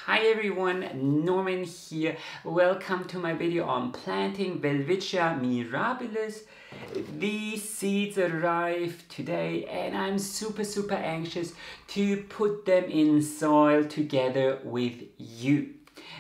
Hi everyone, Norman here. Welcome to my video on planting Welwitschia Mirabilis. These seeds arrived today and I'm super anxious to put them in soil together with you.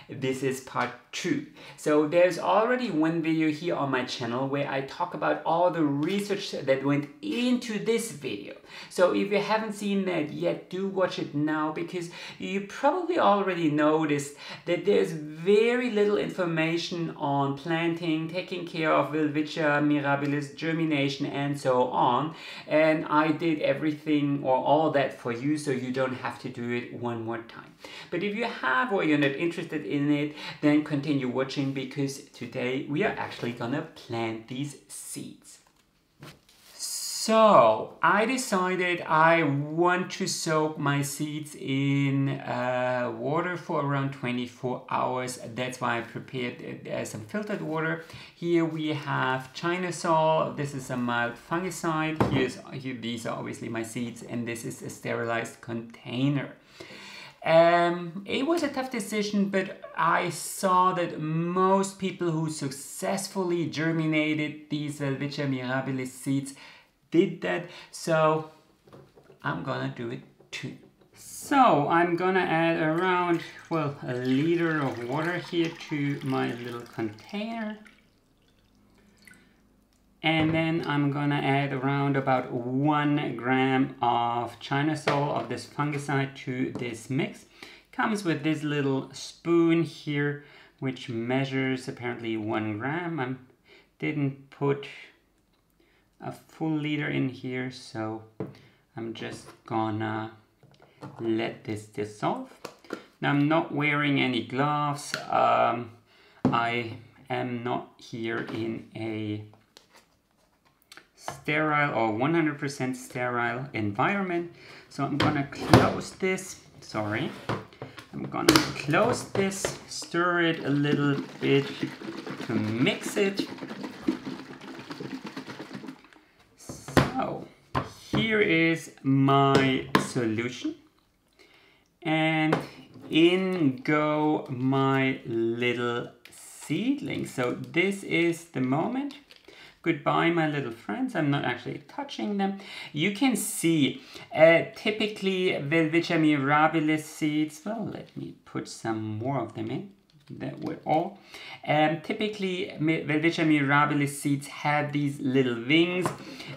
This is part 2. So there's already one video here on my channel where I talk about all the research that went into this video. So if you haven't seen that yet, do watch it now, because you probably already noticed that there's very little information on planting, taking care of Welwitschia Mirabilis, germination and so on. And I did everything or all that for you so you don't have to do it one more time. But if you have or you're not interested in it, then continue watching, because today we are actually gonna plant these seeds. So I decided I want to soak my seeds in water for around 24 hours. That's why I prepared some filtered water. Here we have China salt. This is a mild fungicide. These are obviously my seeds, and this is a sterilized container. It was a tough decision, but I saw that most people who successfully germinated these Welwitschia Mirabilis seeds did that, so I'm gonna do it too. So I'm gonna add around, well, a liter of water here to my little container. And then I'm gonna add around about 1 gram of China salt, of this fungicide, to this mix. Comes with this little spoon here, which measures apparently 1 gram. I didn't put a full liter in here, so I'm just gonna let this dissolve. Now I'm not wearing any gloves. I am not here in a sterile or 100% sterile environment, so I'm gonna close this. I'm gonna close this, stir it a little bit to mix it. So here is my solution, and in go my little seedlings. So this is the moment. Goodbye, my little friends. I'm not actually touching them. You can see typically Welwitschia Mirabilis seeds, well, let me put some more of them in. That were all. Typically Welwitschia Mirabilis seeds have these little wings.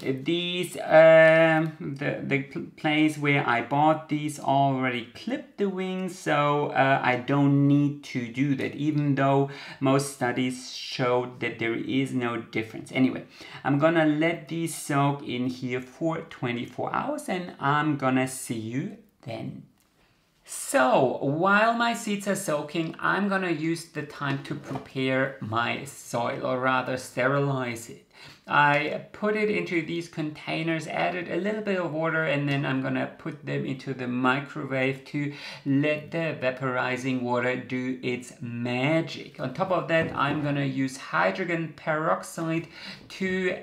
These, the place where I bought these already clipped the wings, so I don't need to do that, even though most studies showed that there is no difference. Anyway, I'm gonna let these soak in here for 24 hours and I'm gonna see you then. So while my seeds are soaking, I'm gonna use the time to prepare my soil, or rather sterilize it. I put it into these containers, added a little bit of water, and then I'm gonna put them into the microwave to let the vaporizing water do its magic. On top of that, I'm gonna use hydrogen peroxide to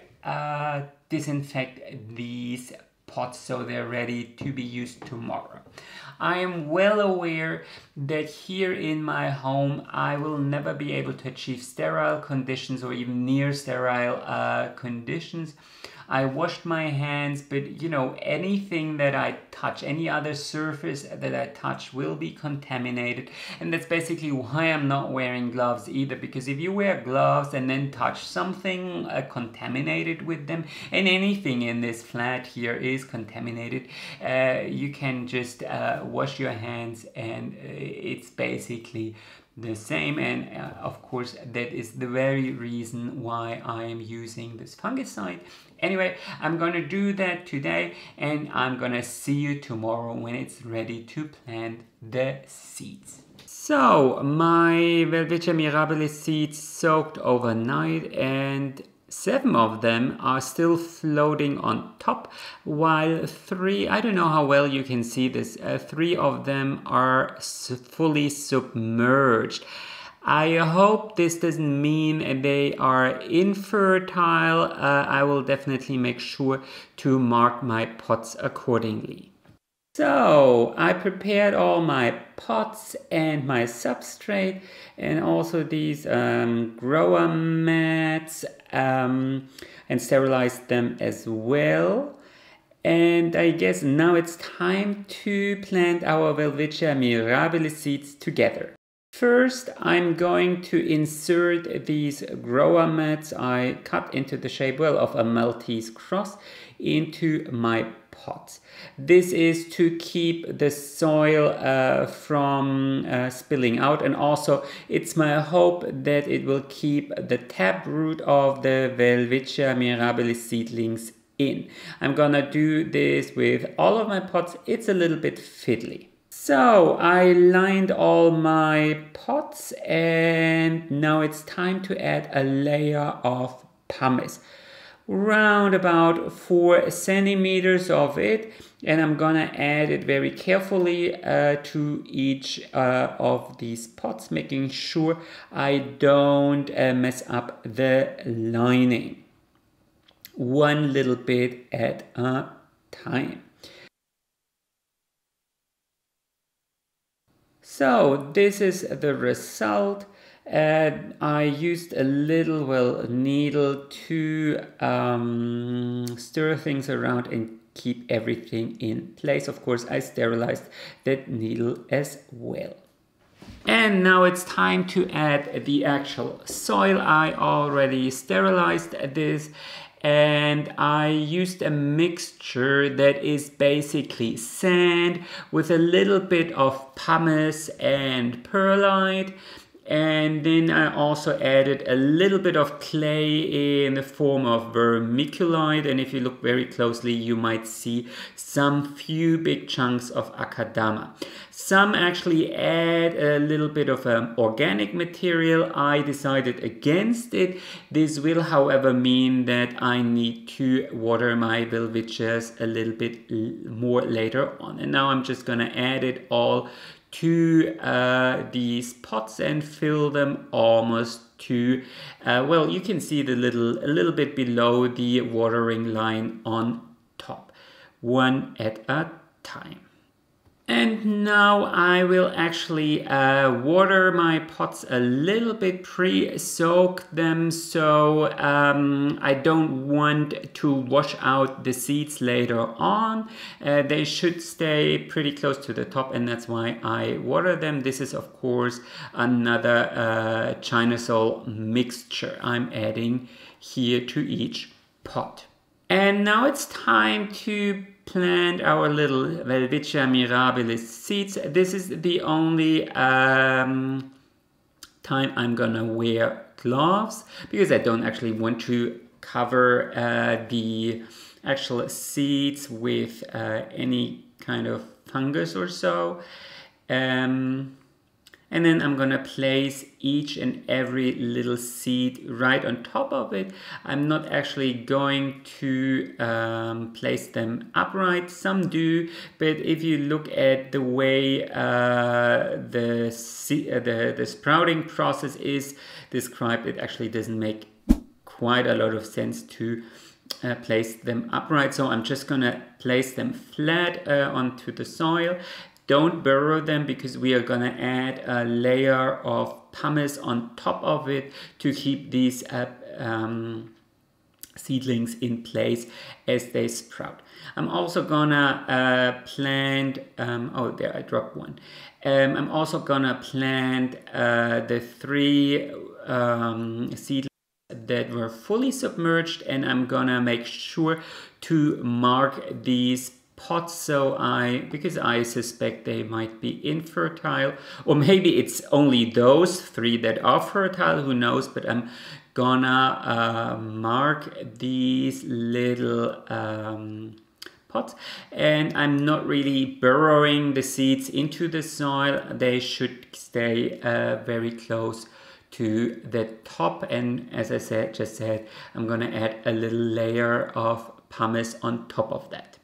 disinfect these pots so they're ready to be used tomorrow. I am well aware that here in my home I will never be able to achieve sterile conditions or even near sterile conditions. I washed my hands, but you know, anything that I touch, any other surface that I touch will be contaminated. And that's basically why I'm not wearing gloves either, because if you wear gloves and then touch something contaminated with them, and anything in this flat here is contaminated, you can just wash your hands and it's basically the same. And of course that is the very reason why I am using this fungicide. Anyway, I'm gonna do that today and I'm gonna see you tomorrow when it's ready to plant the seeds. So my Welwitschia Mirabilis seeds soaked overnight, and 7 of them are still floating on top, while 3, I don't know how well you can see this, 3 of them are fully submerged. I hope this doesn't mean they are infertile. I will definitely make sure to mark my pots accordingly. So I prepared all my pots and my substrate and also these grower mats and sterilized them as well. And I guess now it's time to plant our Welwitschia Mirabilis seeds together. First, I'm going to insert these grower mats I cut into the shape, well, of a Maltese cross into my pots. This is to keep the soil from spilling out, and also it's my hope that it will keep the taproot of the Welwitschia Mirabilis seedlings in. I'm gonna do this with all of my pots. It's a little bit fiddly. So I lined all my pots and now it's time to add a layer of pumice. Round about 4 centimeters of it, and I'm gonna add it very carefully to each of these pots, making sure I don't mess up the lining. One little bit at a time. So this is the result. I used a little needle to stir things around and keep everything in place. Of course, I sterilized that needle as well. And now it's time to add the actual soil. I already sterilized this and I used a mixture that is basically sand with a little bit of pumice and perlite. And then I also added a little bit of clay in the form of vermiculite. And if you look very closely, you might see some few big chunks of akadama. Some actually add a little bit of organic material. I decided against it. This will, however, mean that I need to water my Welwitschias a little bit more later on. And now I'm just gonna add it all to these pots and fill them almost to, well, you can see a little bit below the watering line on top, one at a time. And now I will actually water my pots a little bit, pre-soak them, so I don't want to wash out the seeds later on. They should stay pretty close to the top, and that's why I water them. This is of course another Chinasol mixture I'm adding here to each pot. And now it's time to plant our little Welwitschia Mirabilis seeds. This is the only time I'm gonna wear gloves because I don't actually want to cover the actual seeds with any kind of fungus or so. And then I'm gonna place each and every little seed right on top of it. I'm not actually going to place them upright. Some do, but if you look at the way the sprouting process is described, it actually doesn't make quite a lot of sense to place them upright. So I'm just gonna place them flat onto the soil. Don't burrow them because we are gonna add a layer of pumice on top of it to keep these seedlings in place as they sprout. I'm also gonna plant, oh there I dropped one. I'm also gonna plant the 3 seedlings that were fully submerged, and I'm gonna make sure to mark these pots, so because I suspect they might be infertile, or maybe it's only those 3 that are fertile, who knows, but I'm gonna mark these little pots, and I'm not really burrowing the seeds into the soil. They should stay very close to the top, and as I just said, I'm gonna add a little layer of pumice on top of that.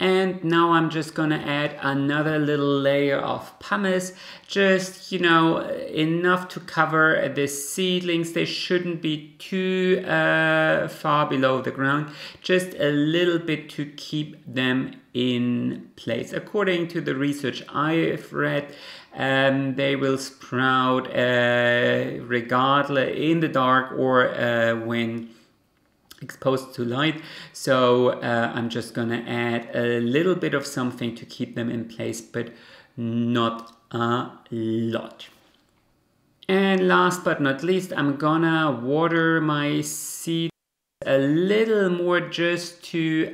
And now I'm just gonna add another little layer of pumice, just, you know, enough to cover the seedlings. They shouldn't be too far below the ground, just a little bit to keep them in place. According to the research I've read, they will sprout regardless in the dark or when exposed to light. So I'm just gonna add a little bit of something to keep them in place, but not a lot. And last but not least, I'm gonna water my seeds a little more just to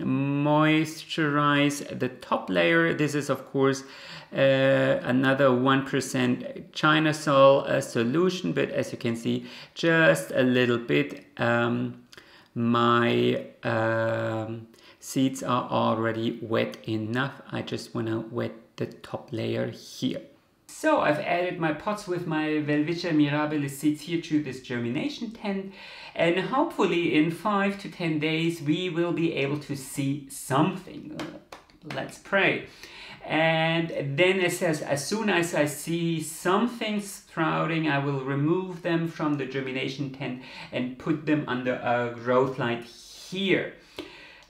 moisturize the top layer. This is of course another 1% China Sol solution, but as you can see, just a little bit. My seeds are already wet enough. I just want to wet the top layer here. So I've added my pots with my Welwitschia Mirabilis seeds here to this germination tent, and hopefully in 5 to 10 days we will be able to see something. Let's pray. And then it says, as soon as I see something sprouting, I will remove them from the germination tent and put them under a growth light here.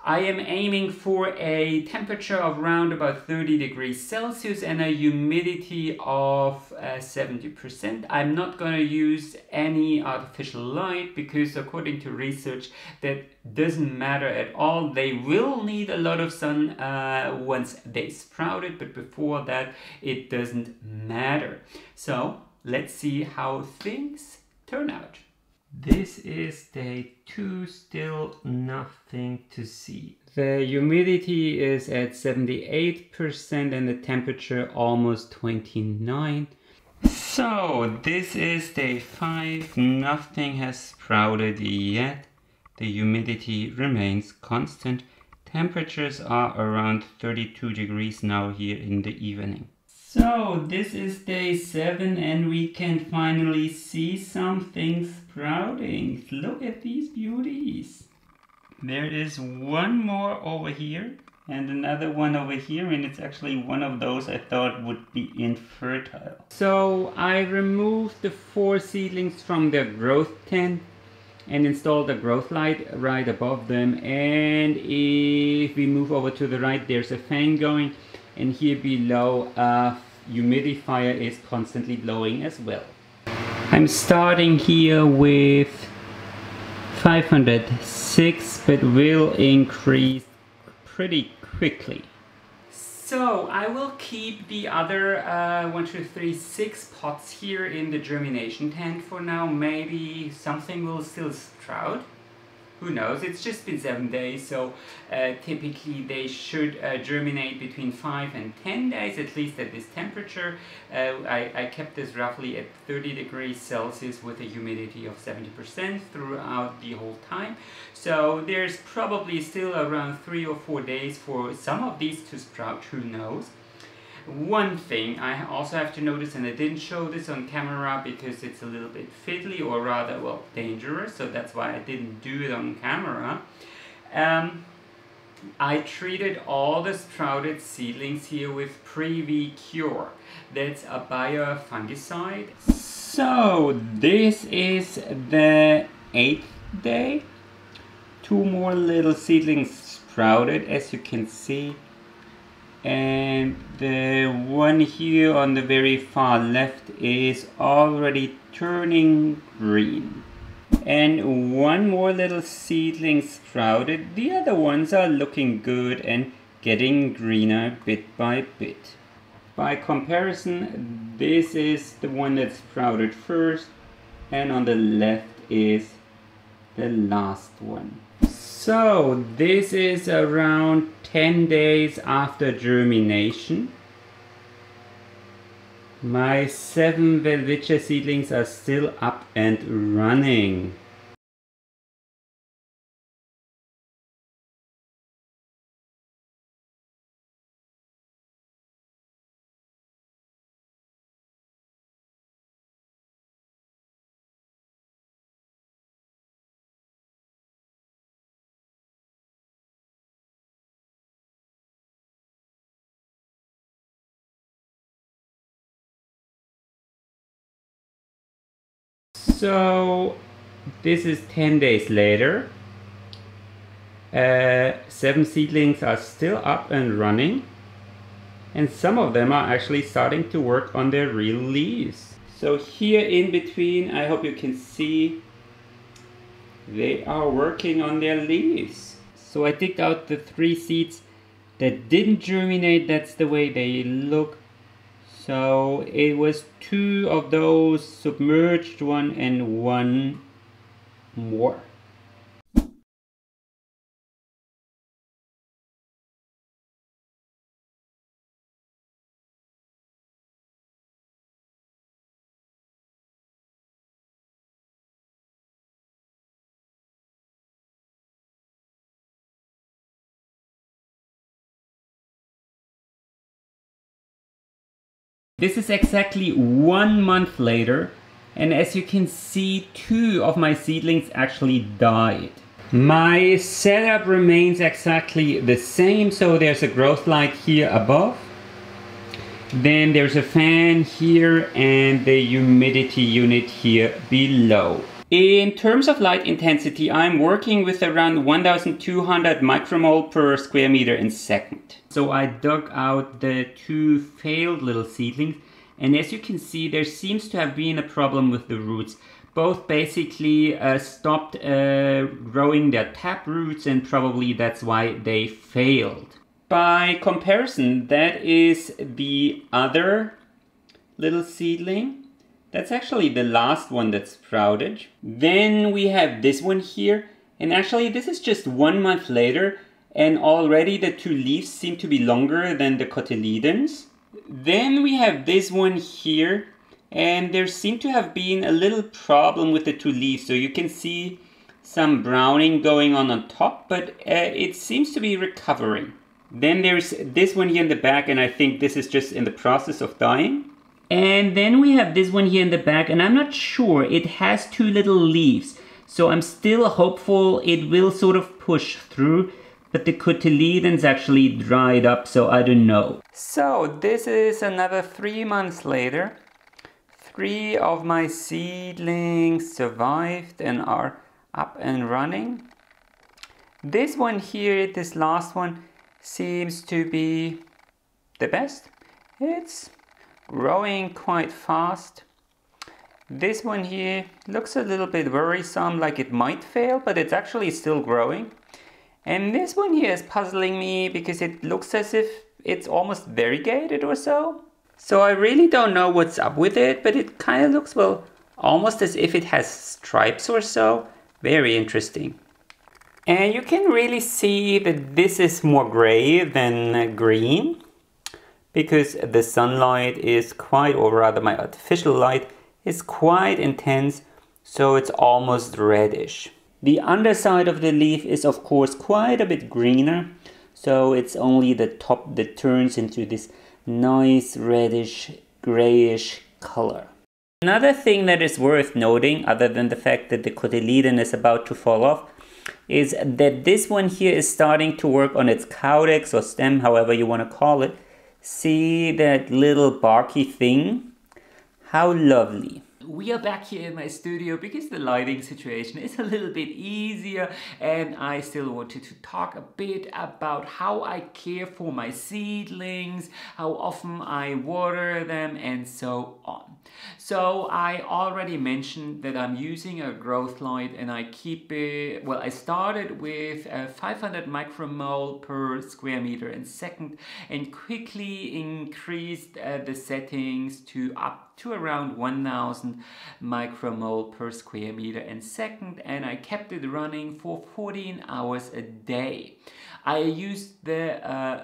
I am aiming for a temperature of around about 30 degrees Celsius and a humidity of 70%. I'm not going to use any artificial light because according to research that doesn't matter at all. They will need a lot of sun once they sprouted, but before that it doesn't matter. So let's see how things turn out. This is day 2, still nothing to see. The humidity is at 78% and the temperature almost 29. So this is day 5, nothing has sprouted yet. The humidity remains constant. Temperatures are around 32 degrees now here in the evening. So this is day 7 and we can finally see something sprouting. Look at these beauties. There is one more over here and another one over here, and it's actually one of those I thought would be infertile. So I removed the 4 seedlings from their growth tent and installed a growth light right above them. And if we move over to the right, there's a fan going. And here below, a humidifier is constantly blowing as well. I'm starting here with 506, but will increase pretty quickly. So I will keep the other 6 pots here in the germination tent for now. Maybe something will still sprout. Who knows? It's just been 7 days, so typically they should germinate between 5 and 10 days, at least at this temperature. I kept this roughly at 30 degrees Celsius with a humidity of 70% throughout the whole time. So there's probably still around 3 or 4 days for some of these to sprout, who knows. One thing I also have to notice, and I didn't show this on camera because it's a little bit fiddly, or rather, well, dangerous, so that's why I didn't do it on camera. I treated all the sprouted seedlings here with Previe Cure. That's a biofungicide. So this is the 8th day. 2 more little seedlings sprouted, as you can see. And the one here on the very far left is already turning green. And 1 more little seedling sprouted. The other ones are looking good and getting greener bit by bit. By comparison, this is the one that sprouted first, and on the left is the last one. So this is around 10 days after germination. My 7 Welwitschia seedlings are still up and running. So this is 10 days later. 7 seedlings are still up and running, and some of them are actually starting to work on their real leaves. So here in between, I hope you can see, they are working on their leaves. So I digged out the 3 seeds that didn't germinate. That's the way they look. So it was 2 of those submerged, 1 and 1 more. This is exactly 1 month later, and as you can see, 2 of my seedlings actually died. My setup remains exactly the same, so there's a growth light here above. Then there's a fan here and the humidity unit here below. In terms of light intensity, I'm working with around 1200 micromole per square meter in second. So I dug out the 2 failed little seedlings, and as you can see, there seems to have been a problem with the roots. Both basically stopped growing their tap roots, and probably that's why they failed. By comparison, that is the other little seedling. That's actually the last one that sprouted. Then we have this one here, and actually this is just 1 month later, and already the 2 leaves seem to be longer than the cotyledons. Then we have this one here, and there seemed to have been a little problem with the 2 leaves. So you can see some browning going on top, but it seems to be recovering. Then there's this one here in the back, and I think this is just in the process of dying. And then we have this one here in the back, and I'm not sure, it has 2 little leaves. So I'm still hopeful it will sort of push through, but the cotyledons actually dried up, so I don't know. So this is another 3 months later. 3 of my seedlings survived and are up and running. This one here, this last one, seems to be the best. It's growing quite fast. This one here looks a little bit worrisome, like it might fail, but it's actually still growing. And this one here is puzzling me because it looks as if it's almost variegated or so. So I really don't know what's up with it, but it kind of looks, well, almost as if it has stripes or so. Very interesting. And you can really see that this is more gray than green, because the sunlight is quite, or rather my artificial light is quite intense, so it's almost reddish. The underside of the leaf is of course quite a bit greener, so it's only the top that turns into this nice reddish grayish color. Another thing that is worth noting, other than the fact that the cotyledon is about to fall off, is that this one here is starting to work on its caudex or stem, however you want to call it. See that little barky thing? How lovely. We are back here in my studio because the lighting situation is a little bit easier, and I still wanted to talk a bit about how I care for my seedlings, how often I water them, and so on. So I already mentioned that I'm using a growth light, and I keep it, well, I started with 500 micromole per square meter in second, and quickly increased the settings to up to around 1000 micromole per square meter in second, and I kept it running for 14 hours a day. I used the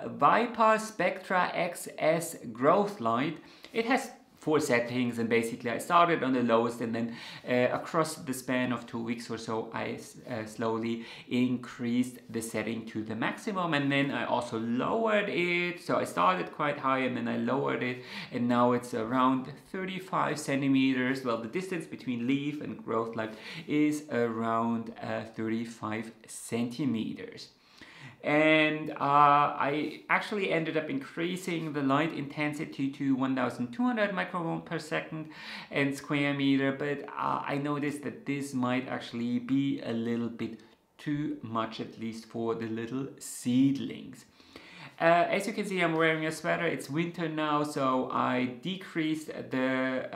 Viper Spectra XS growth light. It has 4 settings, and basically I started on the lowest, and then across the span of 2 weeks or so I slowly increased the setting to the maximum, and then I also lowered it. So I started quite high and then I lowered it, and now it's around 35 centimeters. Well, the distance between leaf and growth light is around 35 centimeters. And I actually ended up increasing the light intensity to 1200 microvolt per second and square meter, but I noticed that this might actually be a little bit too much, at least for the little seedlings. As you can see, I'm wearing a sweater. It's winter now, so I decreased the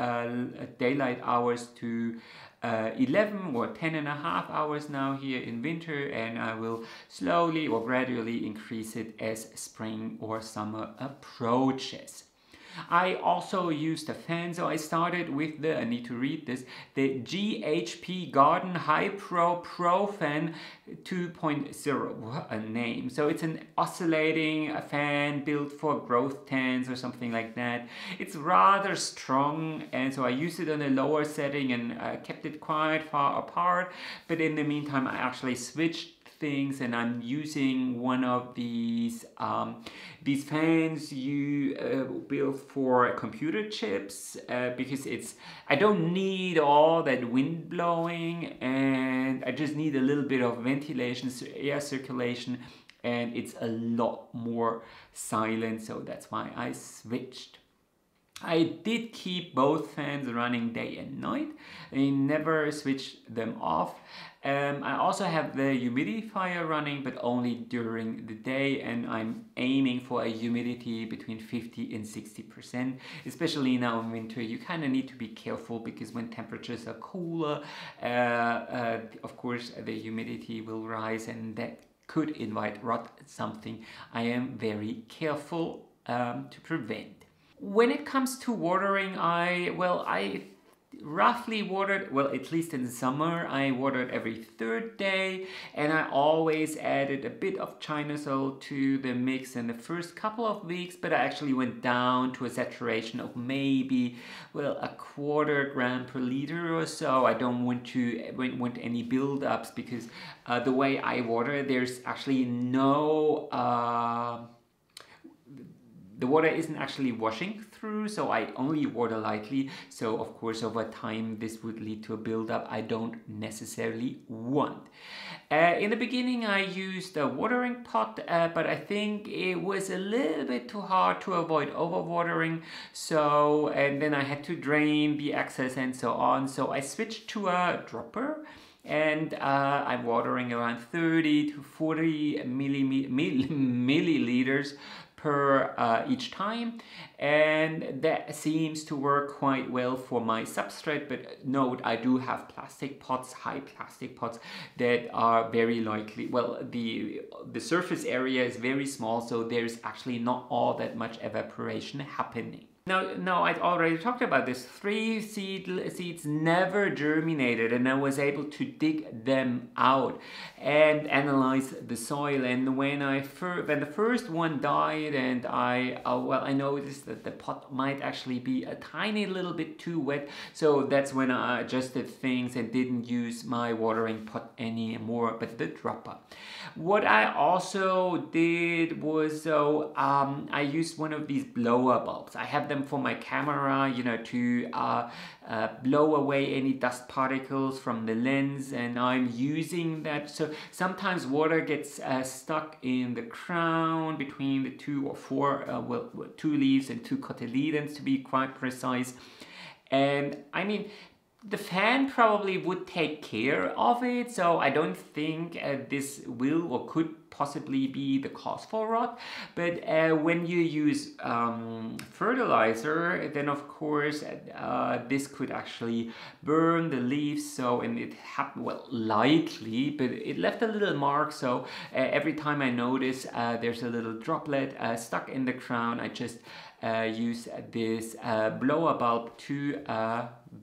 daylight hours to 11 or 10 and a half hours now here in winter, and I will slowly or gradually increase it as spring or summer approaches. I also used a fan, so I started with the, I need to read this, the GHP Garden High Pro Fan 2.0, what a name. So it's an oscillating fan built for growth tents or something like that. It's rather strong, and so I used it on a lower setting and kept it quite far apart, but in the meantime I actually switched things, and I'm using one of these fans you build for computer chips because I don't need all that wind blowing, and I just need a little bit of ventilation, air circulation, and it's a lot more silent, so that's why I switched. I did keep both fans running day and night. I never switched them off. I also have the humidifier running, but only during the day, and I'm aiming for a humidity between 50 and 60%. Especially now in winter, you kind of need to be careful because when temperatures are cooler, of course, the humidity will rise, and that could invite rot, something I am very careful to prevent. When it comes to watering, I roughly watered, well, at least in the summer, I watered every third day, and I always added a bit of China salt to the mix in the first couple of weeks, but I actually went down to a saturation of maybe, well, a quarter gram per liter or so. I don't want any build-ups because the way I water, there's actually no the water isn't actually washing through, so I only water lightly. So of course over time this would lead to a buildup I don't necessarily want. In the beginning I used a watering pot, but I think it was a little bit too hard to avoid overwatering. So, and then I had to drain the excess and so on. So I switched to a dropper. And I'm watering around 30 to 40 milliliters per each time, and that seems to work quite well for my substrate. But note, I do have plastic pots, high plastic pots that are very likely, well, the surface area is very small, so there's actually not all that much evaporation happening. Now, I'd already talked about this. 3 seeds never germinated, and I was able to dig them out and analyze the soil. And when the first one died, and I noticed that the pot might actually be a tiny little bit too wet. So that's when I adjusted things and didn't use my watering pot anymore, but the dropper. What I also did was, I used one of these blower bulbs. I have them for my camera, you know, to blow away any dust particles from the lens, and I'm using that. So sometimes water gets stuck in the crown between the 2 or 4 2 leaves and 2 cotyledons, to be quite precise. And I mean, the fan probably would take care of it, so I don't think this will or could possibly be the cause for rot. But when you use fertilizer, then of course this could actually burn the leaves. So, and it happened, well, lightly, but it left a little mark. So every time I notice there's a little droplet stuck in the crown, I just use this blower bulb to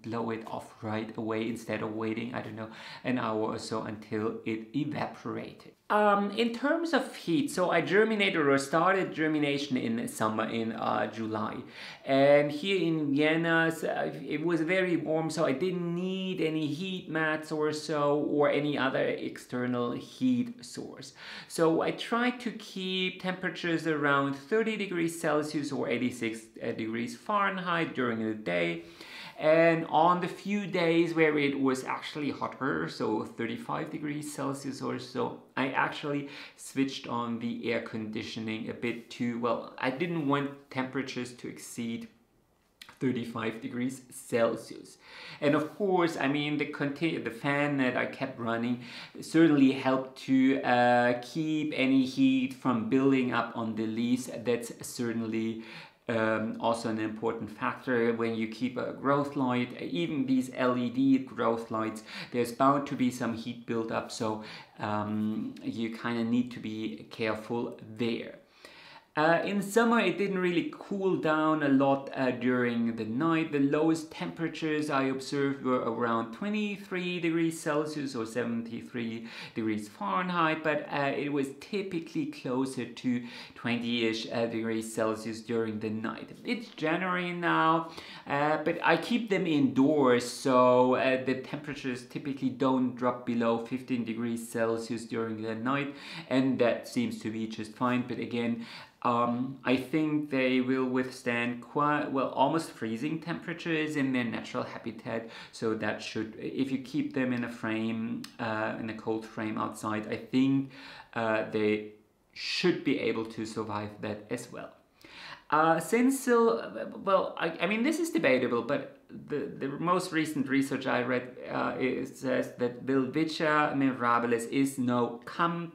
blow it off right away instead of waiting, I don't know, an hour or so until it evaporated. In terms of heat, so I germinated or started germination in summer in July, and here in Vienna it was very warm, so I didn't need any heat mats or so, or any other external heat source. So I tried to keep temperatures around 30 degrees Celsius or 86 degrees Fahrenheit during the day. And on the few days where it was actually hotter, so 35 degrees Celsius or so, I actually switched on the air conditioning a bit too. Well, I didn't want temperatures to exceed 35 degrees Celsius. And of course, I mean, the fan that I kept running certainly helped to keep any heat from building up on the leaves. That's certainly also an important factor when you keep a growth light. Even these LED growth lights, there's bound to be some heat buildup, so you kind of need to be careful there. In summer, it didn't really cool down a lot during the night. The lowest temperatures I observed were around 23 degrees Celsius or 73 degrees Fahrenheit, but it was typically closer to 20-ish degrees Celsius during the night. It's January now, but I keep them indoors, so the temperatures typically don't drop below 15 degrees Celsius during the night, and that seems to be just fine. But again, I think they will withstand quite well, almost freezing temperatures in their natural habitat. So that should, if you keep them in a frame, in a cold frame outside, I think they should be able to survive that as well. Well, I mean, this is debatable, but the most recent research I read says that Welwitschia Mirabilis is no CAM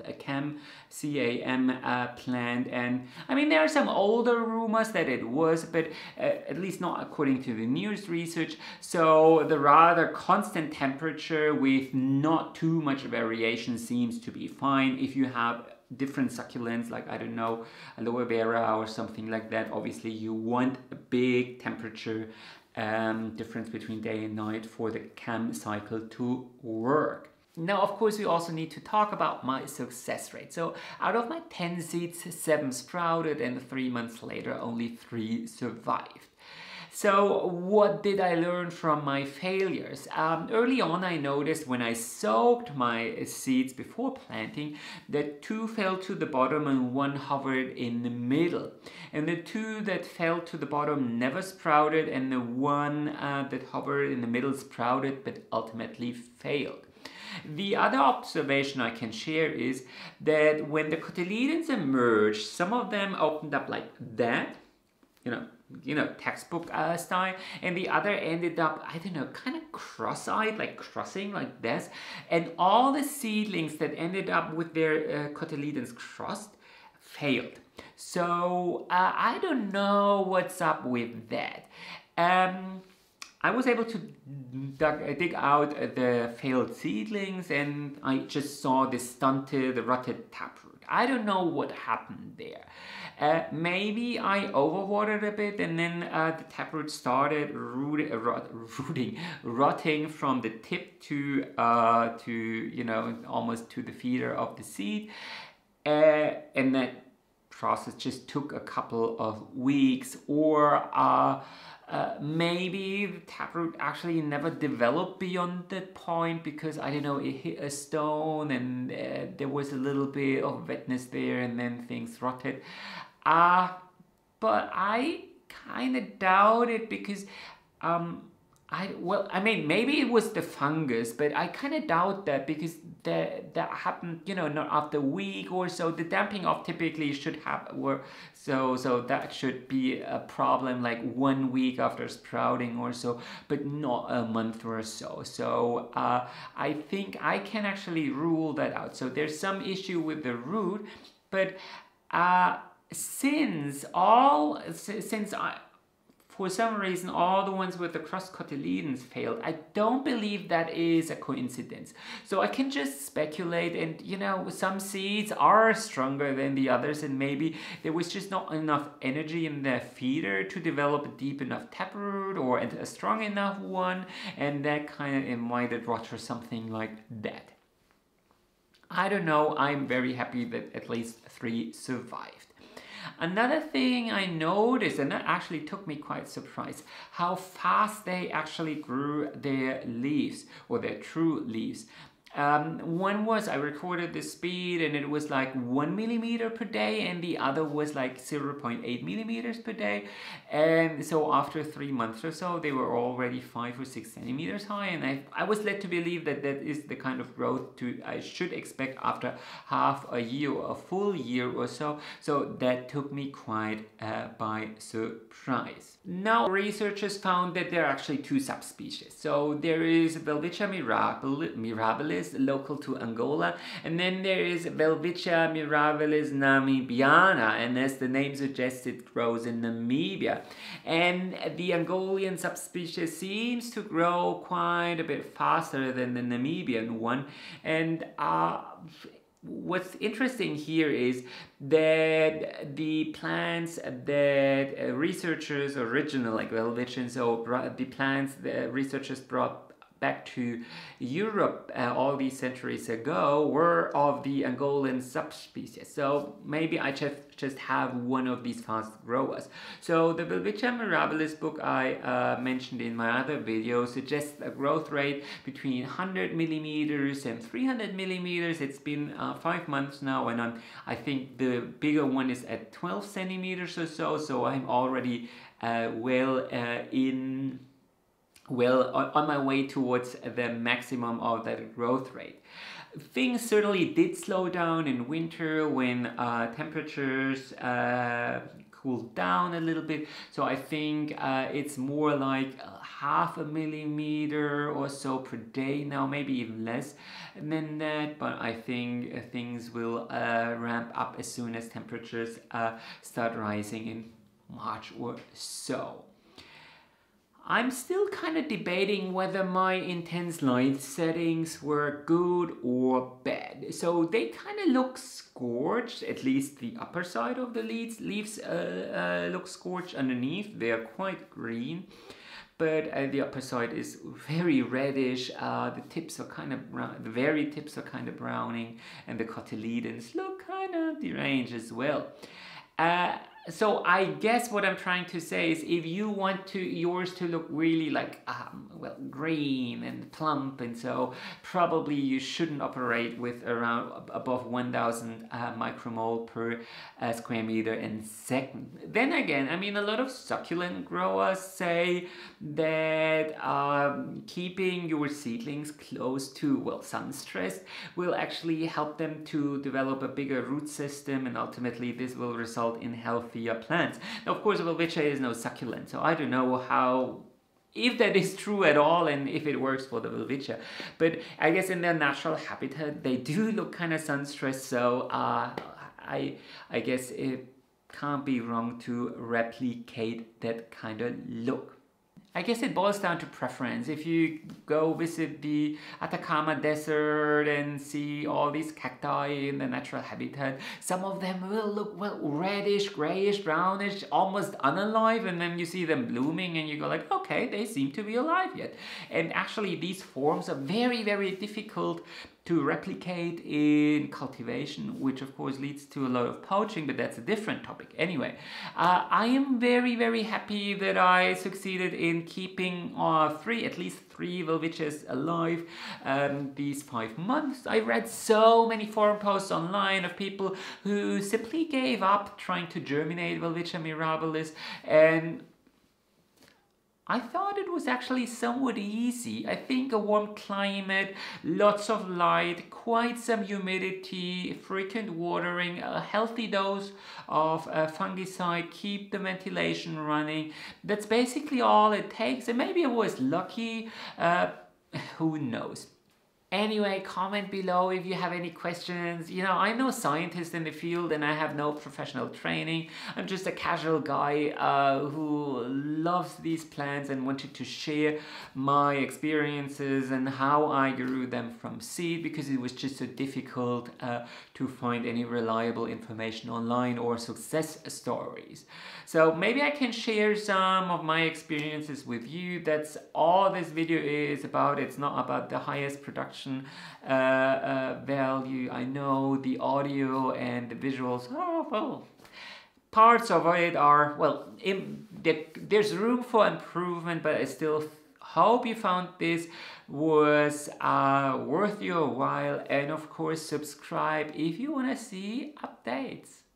plant, and I mean, there are some older rumors that it was, but at least not according to the newest research. So the rather constant temperature with not too much variation seems to be fine. If you have different succulents, like, I don't know, aloe vera or something like that, obviously you want a big temperature difference between day and night for the CAM cycle to work. Now, of course, we also need to talk about my success rate. So out of my 10 seeds, 7 sprouted, and 3 months later only 3 survived. So what did I learn from my failures? Early on, I noticed when I soaked my seeds before planting that 2 fell to the bottom and 1 hovered in the middle. And the 2 that fell to the bottom never sprouted, and the 1 that hovered in the middle sprouted but ultimately failed. The other observation I can share is that when the cotyledons emerged, some of them opened up like that, you know, textbook style, and the other ended up, I don't know, kind of cross-eyed, like crossing like this, and all the seedlings that ended up with their cotyledons crossed failed. So I don't know what's up with that. I was able to dig out the failed seedlings, and I just saw this stunted, rotted taproot. I don't know what happened there. Maybe I overwatered a bit, and then the taproot started rotting from the tip to you know, almost to the feeder of the seed, and that process just took a couple of weeks. Or maybe the taproot actually never developed beyond that point because, I don't know, it hit a stone and there was a little bit of wetness there, and then things rotted. But I kind of doubt it because I mean, maybe it was the fungus, but I kind of doubt that because that happened, you know, not after a week or so. The damping off typically should have so that should be a problem like 1 week after sprouting or so, but not a month or so. So I think I can actually rule that out. So there's some issue with the root, but since for some reason all the ones with the crossed cotyledons failed, I don't believe that is a coincidence. So I can just speculate, and you know, some seeds are stronger than the others, and maybe there was just not enough energy in the feeder to develop a deep enough taproot or a strong enough one, and that kind of invited rot or something like that. I don't know. I'm very happy that at least 3 survived. Another thing I noticed, and that actually took me quite surprised, how fast they actually grew their leaves, or their true leaves. One was I recorded the speed and it was like 1 millimeter per day, and the other was like 0.8 millimeters per day. And so after 3 months or so, they were already 5 or 6 centimeters high, and I was led to believe that that is the kind of growth I should expect after half a year or a full year or so. So that took me quite by surprise. Now researchers found that there are actually 2 subspecies. So there is Welwitschia mirabilis, local to Angola, and then there is Welwitschia mirabilis namibiana, and as the name suggests, it grows in Namibia. And the Angolian subspecies seems to grow quite a bit faster than the Namibian one. And what's interesting here is that the plants that researchers original, like Welwitschia, so the plants that researchers brought back to Europe all these centuries ago were of the Angolan subspecies. So maybe I just have one of these fast growers. So the Welwitschia mirabilis book I mentioned in my other video suggests a growth rate between 100 millimeters and 300 millimeters. It's been 5 months now, and I think the bigger one is at 12 centimeters or so. So I'm already on my way towards the maximum of that growth rate. Things certainly did slow down in winter when temperatures cooled down a little bit. So I think it's more like 0.5 millimeter or so per day now, maybe even less than that. But I think things will ramp up as soon as temperatures start rising in March or so. I'm still kind of debating whether my intense light settings were good or bad. So they kind of look scorched, at least the upper side of the leaves look scorched underneath. They are quite green, but the upper side is very reddish. The tips are kind of brown, the very tips are kind of browning, and the cotyledons look kind of deranged as well. So I guess what I'm trying to say is, if you want yours to look really like well, green and plump, and so probably you shouldn't operate with around above 1000 micromole per square meter in second. Then again, I mean, a lot of succulent growers say that keeping your seedlings close to, well, sun stressed will actually help them to develop a bigger root system, and ultimately this will result in healthier plants. Now, of course, Welwitschia is no succulent, so I don't know if that is true at all and if it works for the Welwitschia. But I guess in their natural habitat, they do look kind of sun stressed, so I guess it can't be wrong to replicate that kind of look. I guess it boils down to preference. If you go visit the Atacama Desert and see all these cacti in the natural habitat, some of them will look, well, reddish, grayish, brownish, almost unalive, and then you see them blooming and you go like, okay, they seem to be alive yet. And actually these forms are very, very difficult to replicate in cultivation, which of course leads to a lot of poaching, but that's a different topic. Anyway, I am very, very happy that I succeeded in keeping at least three Welwitschias alive these 5 months. I read so many forum posts online of people who simply gave up trying to germinate Welwitschia mirabilis, and I thought it was actually somewhat easy. I think a warm climate, lots of light, quite some humidity, frequent watering, a healthy dose of fungicide, keep the ventilation running. That's basically all it takes. And maybe I was lucky, who knows. Anyway, comment below if you have any questions. You know, I'm no scientist in the field and I have no professional training. I'm just a casual guy who loves these plants and wanted to share my experiences and how I grew them from seed, because it was just so difficult to find any reliable information online or success stories. So maybe I can share some of my experiences with you. That's all this video is about. It's not about the highest production value. I know the audio and the visuals, well, parts of it are, well, there's room for improvement, but I still Hope you found this was worth your while, and of course subscribe if you want to see updates.